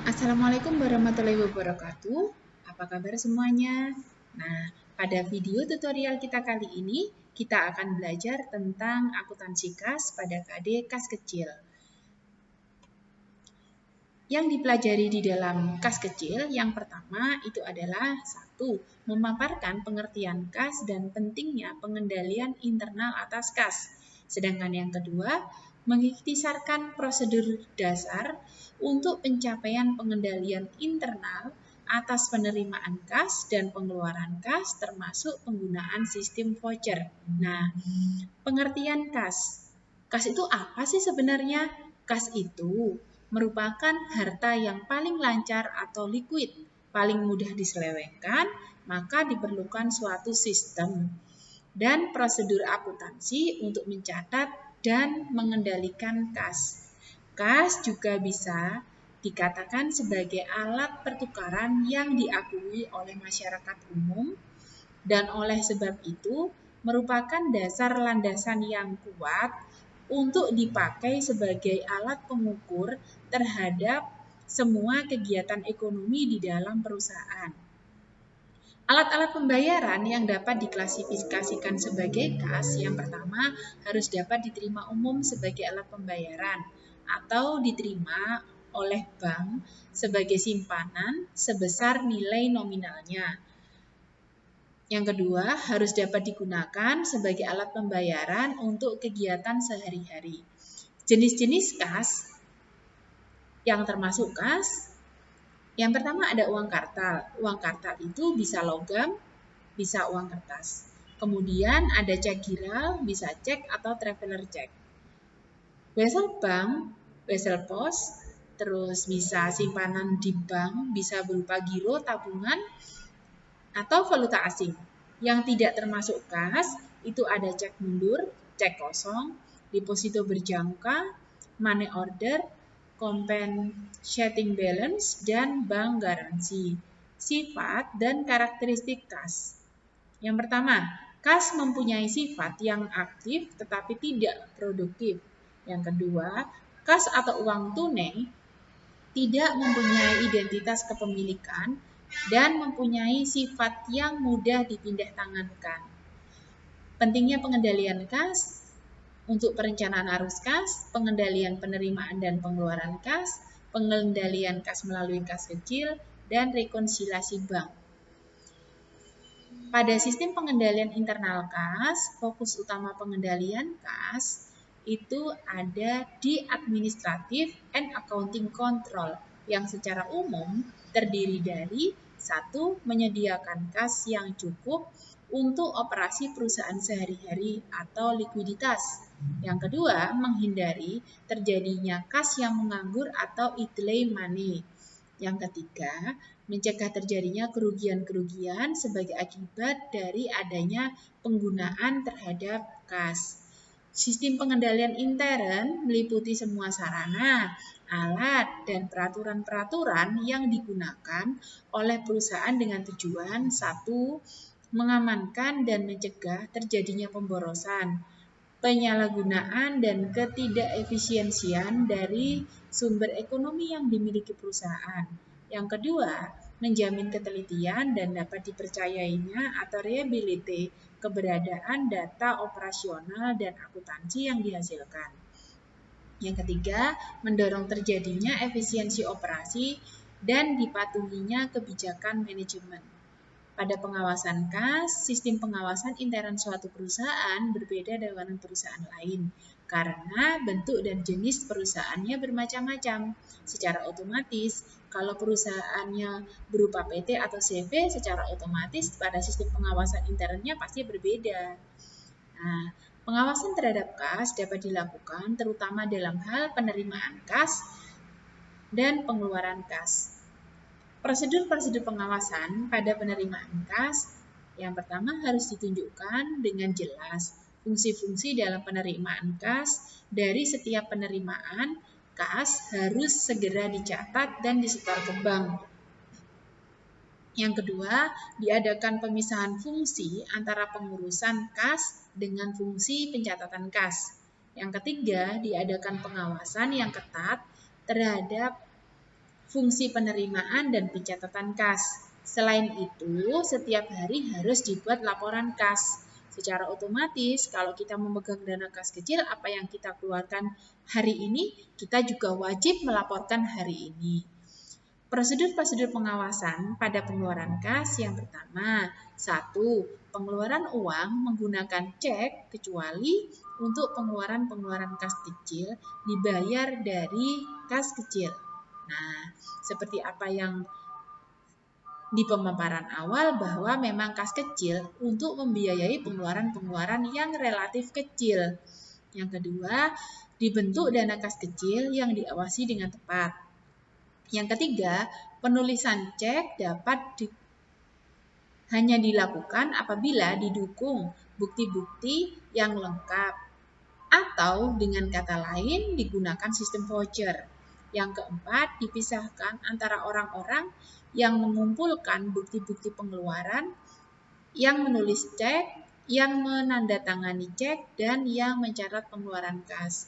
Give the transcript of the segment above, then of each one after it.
Assalamualaikum warahmatullahi wabarakatuh. Apa kabar semuanya? Nah, pada video tutorial kita kali ini, kita akan belajar tentang akuntansi kas pada KD kas kecil. Yang dipelajari di dalam kas kecil, yang pertama itu adalah satu, memaparkan pengertian kas dan pentingnya pengendalian internal atas kas. Sedangkan yang kedua, mengikhtisarkan prosedur dasar untuk pencapaian pengendalian internal atas penerimaan kas dan pengeluaran kas termasuk penggunaan sistem voucher. Nah, pengertian kas. Kas itu apa sih sebenarnya? Kas itu merupakan harta yang paling lancar atau liquid, paling mudah diselewengkan, maka diperlukan suatu sistem dan prosedur akuntansi untuk mencatat dan mengendalikan kas. Kas juga bisa dikatakan sebagai alat pertukaran yang diakui oleh masyarakat umum dan oleh sebab itu merupakan dasar landasan yang kuat untuk dipakai sebagai alat pengukur terhadap semua kegiatan ekonomi di dalam perusahaan. Alat-alat pembayaran yang dapat diklasifikasikan sebagai kas, yang pertama harus dapat diterima umum sebagai alat pembayaran atau diterima oleh bank sebagai simpanan sebesar nilai nominalnya. Yang kedua, harus dapat digunakan sebagai alat pembayaran untuk kegiatan sehari-hari. Jenis-jenis kas yang termasuk kas, yang pertama ada uang kartal. Uang kartal itu bisa logam, bisa uang kertas. Kemudian ada cek giral, bisa cek atau traveler cek. Wesel bank, wesel pos, terus bisa simpanan di bank, bisa berupa giro, tabungan, atau valuta asing. Yang tidak termasuk kas, itu ada cek mundur, cek kosong, deposito berjangka, money order, compensating balance, dan bank garansi. Sifat dan karakteristik kas. Yang pertama, kas mempunyai sifat yang aktif tetapi tidak produktif. Yang kedua, kas atau uang tunai tidak mempunyai identitas kepemilikan dan mempunyai sifat yang mudah dipindah tangankan. Pentingnya pengendalian kas untuk perencanaan arus kas, pengendalian penerimaan dan pengeluaran kas, pengendalian kas melalui kas kecil, dan rekonsiliasi bank. Pada sistem pengendalian internal kas, fokus utama pengendalian kas itu ada di administratif and accounting control yang secara umum terdiri dari satu, menyediakan kas yang cukup untuk operasi perusahaan sehari-hari atau likuiditas. Yang kedua, menghindari terjadinya kas yang menganggur atau idle money. Yang ketiga, mencegah terjadinya kerugian-kerugian sebagai akibat dari adanya penggunaan terhadap kas. Sistem pengendalian intern meliputi semua sarana, alat, dan peraturan-peraturan yang digunakan oleh perusahaan dengan tujuan satu, mengamankan dan mencegah terjadinya pemborosan, penyalahgunaan dan ketidakefisiensian dari sumber ekonomi yang dimiliki perusahaan. Yang kedua, menjamin ketelitian dan dapat dipercayainya atau reliability keberadaan data operasional dan akuntansi yang dihasilkan. Yang ketiga, mendorong terjadinya efisiensi operasi dan dipatuhinya kebijakan manajemen. Pada pengawasan kas, sistem pengawasan intern suatu perusahaan berbeda dengan perusahaan lain karena bentuk dan jenis perusahaannya bermacam-macam. Secara otomatis, kalau perusahaannya berupa PT atau CV, secara otomatis pada sistem pengawasan internnya pasti berbeda. Nah, pengawasan terhadap kas dapat dilakukan terutama dalam hal penerimaan kas dan pengeluaran kas. Prosedur-prosedur pengawasan pada penerimaan kas, yang pertama harus ditunjukkan dengan jelas fungsi-fungsi dalam penerimaan kas. Dari setiap penerimaan kas harus segera dicatat dan disetor ke bank. Yang kedua, diadakan pemisahan fungsi antara pengurusan kas dengan fungsi pencatatan kas. Yang ketiga, diadakan pengawasan yang ketat terhadap fungsi penerimaan dan pencatatan kas. Selain itu, setiap hari harus dibuat laporan kas. Secara otomatis, kalau kita memegang dana kas kecil, apa yang kita keluarkan hari ini, kita juga wajib melaporkan hari ini. Prosedur-prosedur pengawasan pada pengeluaran kas yang pertama, 1. Pengeluaran uang menggunakan cek kecuali untuk pengeluaran kas kecil dibayar dari kas kecil. Nah, seperti apa yang di pemaparan awal bahwa memang kas kecil untuk membiayai pengeluaran-pengeluaran yang relatif kecil. Yang kedua, dibentuk dana kas kecil yang diawasi dengan tepat. Yang ketiga, penulisan cek dapat hanya dilakukan apabila didukung bukti-bukti yang lengkap atau dengan kata lain digunakan sistem voucher. Yang keempat, dipisahkan antara orang-orang yang mengumpulkan bukti-bukti pengeluaran, yang menulis cek, yang menandatangani cek, dan yang mencatat pengeluaran kas.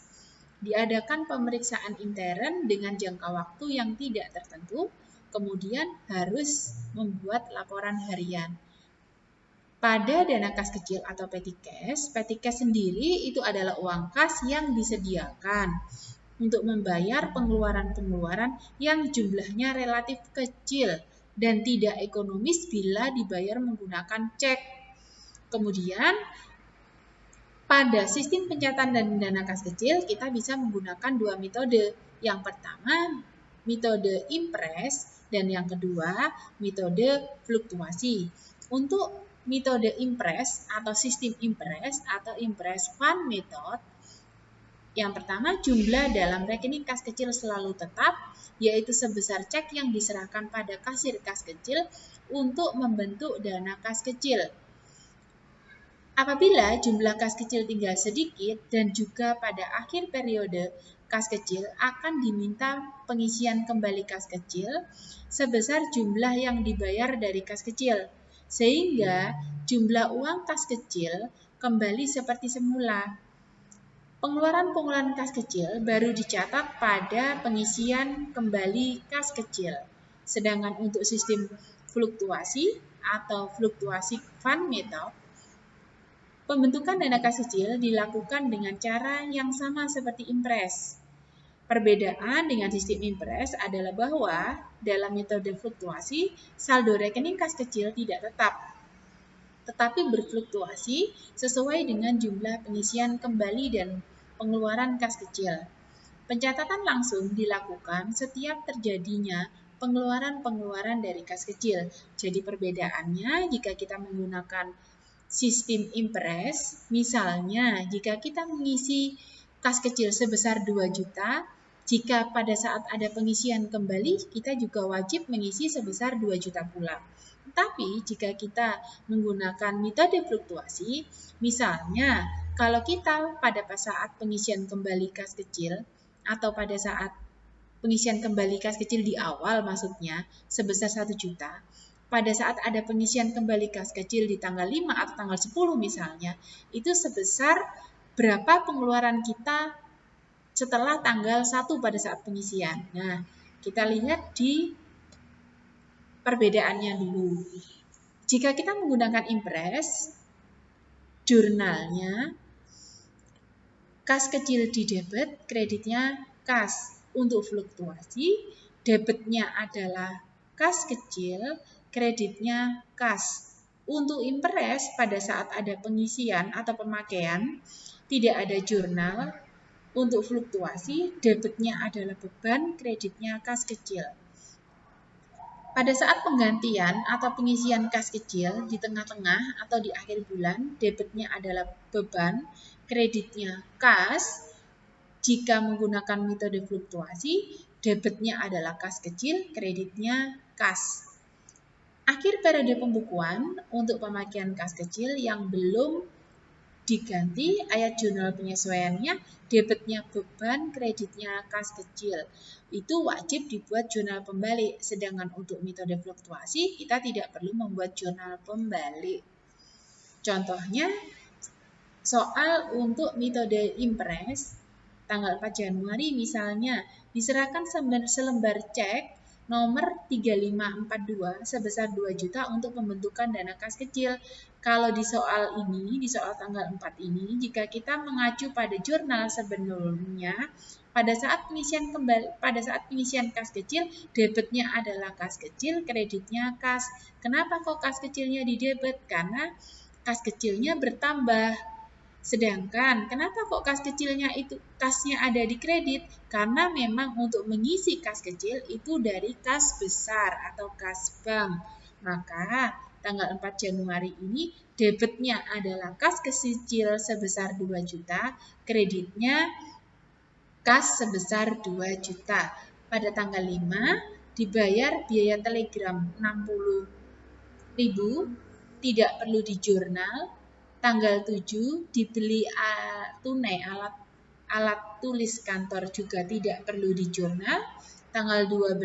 Diadakan pemeriksaan intern dengan jangka waktu yang tidak tertentu, kemudian harus membuat laporan harian. Pada dana kas kecil atau petty cash sendiri itu adalah uang kas yang disediakan untuk membayar pengeluaran-pengeluaran yang jumlahnya relatif kecil dan tidak ekonomis bila dibayar menggunakan cek. Kemudian, pada sistem pencatatan dan dana kas kecil, kita bisa menggunakan dua metode. Yang pertama, metode impress, dan yang kedua, metode fluktuasi. Untuk metode impress atau sistem impress atau impress fund method, yang pertama, jumlah dalam rekening kas kecil selalu tetap, yaitu sebesar cek yang diserahkan pada kasir kas kecil untuk membentuk dana kas kecil. Apabila jumlah kas kecil tinggal sedikit dan juga pada akhir periode kas kecil akan diminta pengisian kembali kas kecil sebesar jumlah yang dibayar dari kas kecil, sehingga jumlah uang kas kecil kembali seperti semula. Pengeluaran-pengeluaran kas kecil baru dicatat pada pengisian kembali kas kecil. Sedangkan untuk sistem fluktuasi atau fluktuasi fund method, pembentukan dana kas kecil dilakukan dengan cara yang sama seperti impress. Perbedaan dengan sistem impress adalah bahwa dalam metode fluktuasi, saldo rekening kas kecil tidak tetap, tetapi berfluktuasi sesuai dengan jumlah pengisian kembali dan pengeluaran kas kecil. Pencatatan langsung dilakukan setiap terjadinya pengeluaran-pengeluaran dari kas kecil. Jadi perbedaannya jika kita menggunakan sistem impress, misalnya jika kita mengisi kas kecil sebesar 2 juta, jika pada saat ada pengisian kembali, kita juga wajib mengisi sebesar 2 juta pula. Tetapi jika kita menggunakan metode fluktuasi, misalnya kalau kita pada saat pengisian kembali kas kecil atau pada saat pengisian kembali kas kecil di awal maksudnya sebesar 1 juta, pada saat ada pengisian kembali kas kecil di tanggal 5 atau tanggal 10 misalnya, itu sebesar berapa pengeluaran kita setelah tanggal 1 pada saat pengisian. Nah, kita lihat di perbedaannya dulu. Jika kita menggunakan impress, jurnalnya kas kecil di debit, kreditnya kas. Untuk fluktuasi, debitnya adalah kas kecil, kreditnya kas. Untuk impress, pada saat ada pengisian atau pemakaian, tidak ada jurnal. Untuk fluktuasi, debitnya adalah beban, kreditnya kas kecil. Pada saat penggantian atau pengisian kas kecil di tengah-tengah atau di akhir bulan, debitnya adalah beban, kreditnya kas. Jika menggunakan metode fluktuasi, debitnya adalah kas kecil, kreditnya kas. Akhir periode pembukuan untuk pemakaian kas kecil yang belum diganti, ayat jurnal penyesuaiannya, debitnya beban, kreditnya kas kecil. Itu wajib dibuat jurnal pembalik. Sedangkan untuk metode fluktuasi, kita tidak perlu membuat jurnal pembalik. Contohnya, soal untuk metode impress, tanggal 4 Januari misalnya, diserahkan selembar cek nomor 3542 sebesar 2 juta untuk pembentukan dana kas kecil. Kalau di soal ini, di soal tanggal 4 ini, jika kita mengacu pada jurnal sebelumnya, pada saat pengisian kas kecil, debitnya adalah kas kecil, kreditnya kas. Kenapa kok kas kecilnya didebit? Karena kas kecilnya bertambah. Sedangkan kenapa kok kas kecilnya itu kasnya ada di kredit? Karena memang untuk mengisi kas kecil itu dari kas besar atau kas bank. Maka tanggal 4 Januari ini debitnya adalah kas kecil sebesar 2 juta, kreditnya kas sebesar 2 juta. Pada tanggal 5 dibayar biaya telegram 60.000, tidak perlu di jurnal. Tanggal 7 dibeli tunai alat tulis kantor juga tidak perlu di jurnal. Tanggal 12,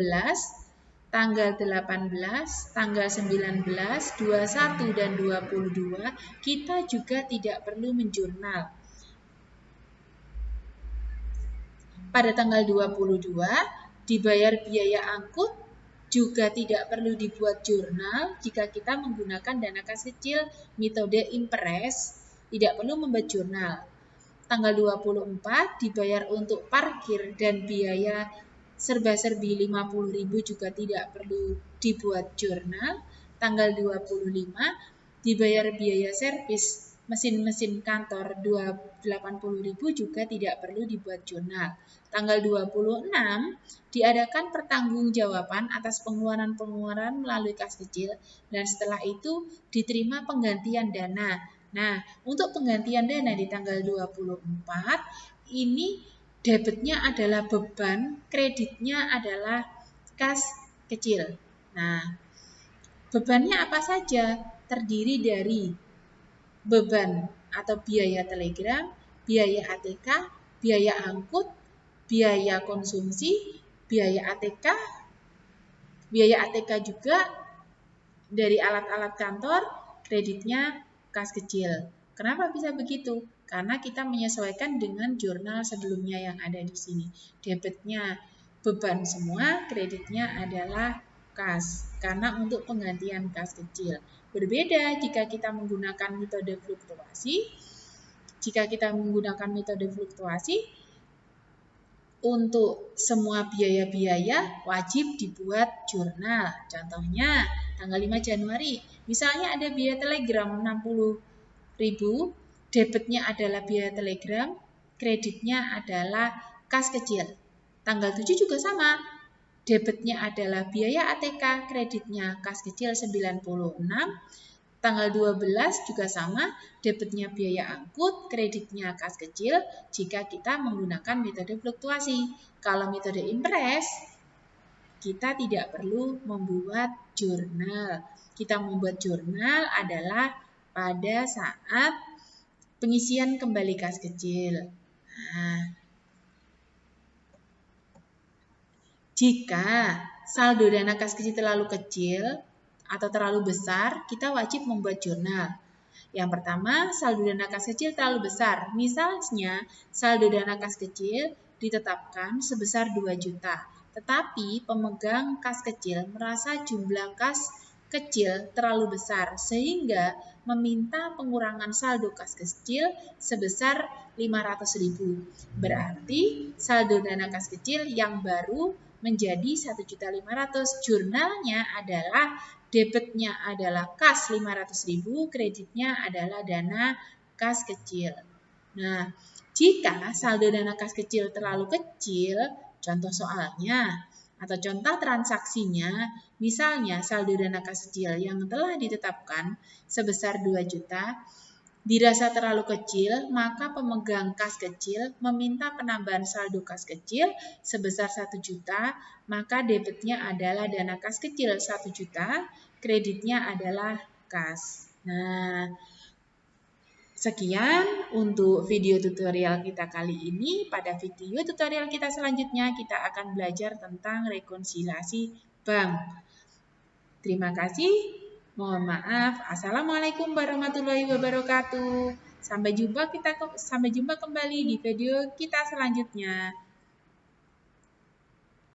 tanggal 18, tanggal 19, 21 dan 22 kita juga tidak perlu menjurnal. Pada tanggal 22 dibayar biaya angkut juga tidak perlu dibuat jurnal. Jika kita menggunakan dana kas kecil metode impres, tidak perlu membuat jurnal. Tanggal 24 dibayar untuk parkir dan biaya serba-serbi 50.000 juga tidak perlu dibuat jurnal. Tanggal 25 dibayar biaya servis mesin-mesin kantor 80.000 juga tidak perlu dibuat jurnal. Tanggal 26 diadakan pertanggungjawaban atas pengeluaran-pengeluaran melalui kas kecil dan setelah itu diterima penggantian dana. Nah, untuk penggantian dana di tanggal 24 ini debitnya adalah beban, kreditnya adalah kas kecil. Nah, bebannya apa saja? Terdiri dari beban atau biaya telegram, biaya ATK, biaya angkut, biaya konsumsi, biaya ATK juga dari alat-alat kantor, kreditnya kas kecil. Kenapa bisa begitu? Karena kita menyesuaikan dengan jurnal sebelumnya yang ada di sini. Debitnya beban semua, kreditnya adalah kas. Karena untuk penggantian kas kecil. Berbeda jika kita menggunakan metode fluktuasi. Jika kita menggunakan metode fluktuasi, untuk semua biaya-biaya wajib dibuat jurnal. Contohnya tanggal 5 Januari, misalnya ada biaya telegram 60.000, debitnya adalah biaya telegram, kreditnya adalah kas kecil. Tanggal 7 juga sama, debitnya adalah biaya ATK, kreditnya kas kecil 96. Tanggal 12 juga sama, debitnya biaya angkut, kreditnya kas kecil jika kita menggunakan metode fluktuasi. Kalau metode impres, kita tidak perlu membuat jurnal. Kita membuat jurnal adalah pada saat pengisian kembali kas kecil. Nah, jika saldo dana kas kecil terlalu kecil atau terlalu besar, kita wajib membuat jurnal. Yang pertama, saldo dana kas kecil terlalu besar. Misalnya, saldo dana kas kecil ditetapkan sebesar 2 juta. Tetapi pemegang kas kecil merasa jumlah kas kecil terlalu besar sehingga meminta pengurangan saldo kas kecil sebesar 500.000. Berarti saldo dana kas kecil yang baru menjadi 1.500.000. Jurnalnya adalah debitnya adalah kas 500.000, kreditnya adalah dana kas kecil. Nah, jika saldo dana kas kecil terlalu kecil, contoh soalnya atau contoh transaksinya, misalnya saldo dana kas kecil yang telah ditetapkan sebesar 2 juta, dirasa terlalu kecil, maka pemegang kas kecil meminta penambahan saldo kas kecil sebesar 1 juta, maka debitnya adalah dana kas kecil 1 juta, kreditnya adalah kas. Nah, sekian untuk video tutorial kita kali ini. Pada video tutorial kita selanjutnya, kita akan belajar tentang rekonsiliasi bank. Terima kasih. Mohon maaf. Assalamualaikum warahmatullahi wabarakatuh. Sampai jumpa kembali di video kita selanjutnya.